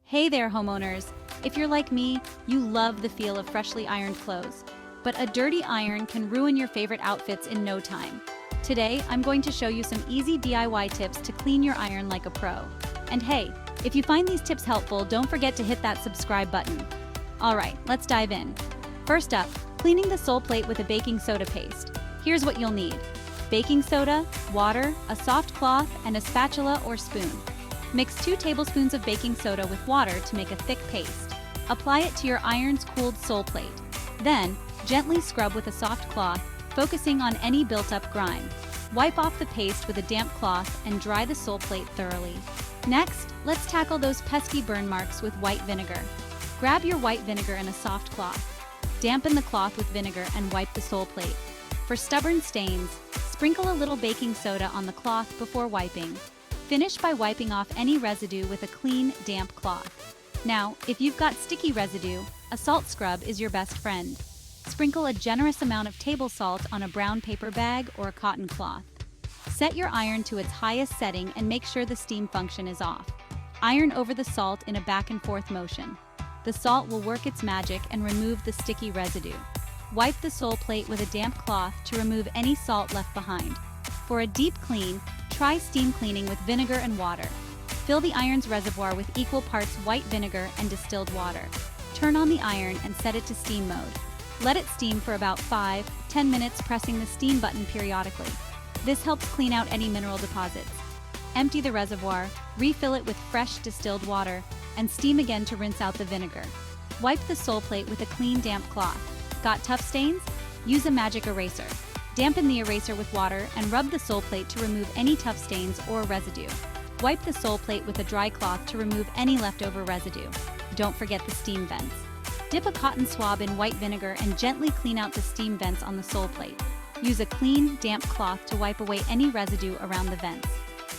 Hey there, homeowners! If you're like me, you love the feel of freshly ironed clothes. But a dirty iron can ruin your favorite outfits in no time. Today, I'm going to show you some easy DIY tips to clean your iron like a pro. And hey, if you find these tips helpful, don't forget to hit that subscribe button. Alright, let's dive in. First up, cleaning the Soleplate with a baking soda paste. Here's what you'll need: baking soda, water, a soft cloth, and a spatula or spoon. Mix 2 tablespoons of baking soda with water to make a thick paste. Apply it to your iron's cooled Soleplate. Then, gently scrub with a soft cloth, focusing on any built-up grime. Wipe off the paste with a damp cloth and dry the Soleplate thoroughly. Next, let's tackle those pesky burn marks with white vinegar. Grab your white vinegar in a soft cloth. Dampen the cloth with vinegar and wipe the Soleplate. For stubborn stains, sprinkle a little baking soda on the cloth before wiping. Finish by wiping off any residue with a clean, damp cloth. Now, if you've got sticky residue, a salt scrub is your best friend. Sprinkle a generous amount of table salt on a brown paper bag or a cotton cloth. Set your iron to its highest setting and make sure the steam function is off. Iron over the salt in a back and forth motion. The salt will work its magic and remove the sticky residue. Wipe the Soleplate with a damp cloth to remove any salt left behind. For a deep clean, try steam cleaning with vinegar and water. Fill the iron's reservoir with equal parts white vinegar and distilled water. Turn on the iron and set it to steam mode. Let it steam for about 5-10 minutes, pressing the steam button periodically. This helps clean out any mineral deposits. Empty the reservoir, refill it with fresh distilled water, and steam again to rinse out the vinegar. Wipe the Soleplate with a clean, damp cloth. Got tough stains? Use a magic eraser. Dampen the eraser with water and rub the Soleplate to remove any tough stains or residue. Wipe the Soleplate with a dry cloth to remove any leftover residue. Don't forget the steam vents. Dip a cotton swab in white vinegar and gently clean out the steam vents on the Soleplate. Use a clean, damp cloth to wipe away any residue around the vents.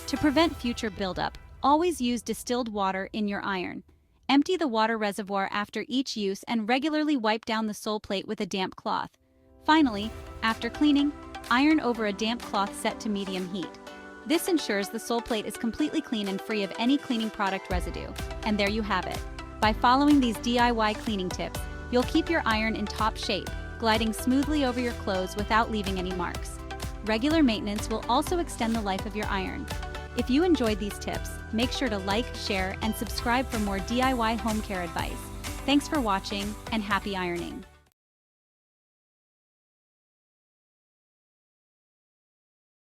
To prevent future buildup, always use distilled water in your iron. Empty the water reservoir after each use and regularly wipe down the Soleplate with a damp cloth. Finally, after cleaning, iron over a damp cloth set to medium heat. This ensures the Soleplate is completely clean and free of any cleaning product residue. And there you have it. By following these DIY cleaning tips, you'll keep your iron in top shape, gliding smoothly over your clothes without leaving any marks. Regular maintenance will also extend the life of your iron. If you enjoyed these tips, make sure to like, share, and subscribe for more DIY home care advice. Thanks for watching, and happy ironing!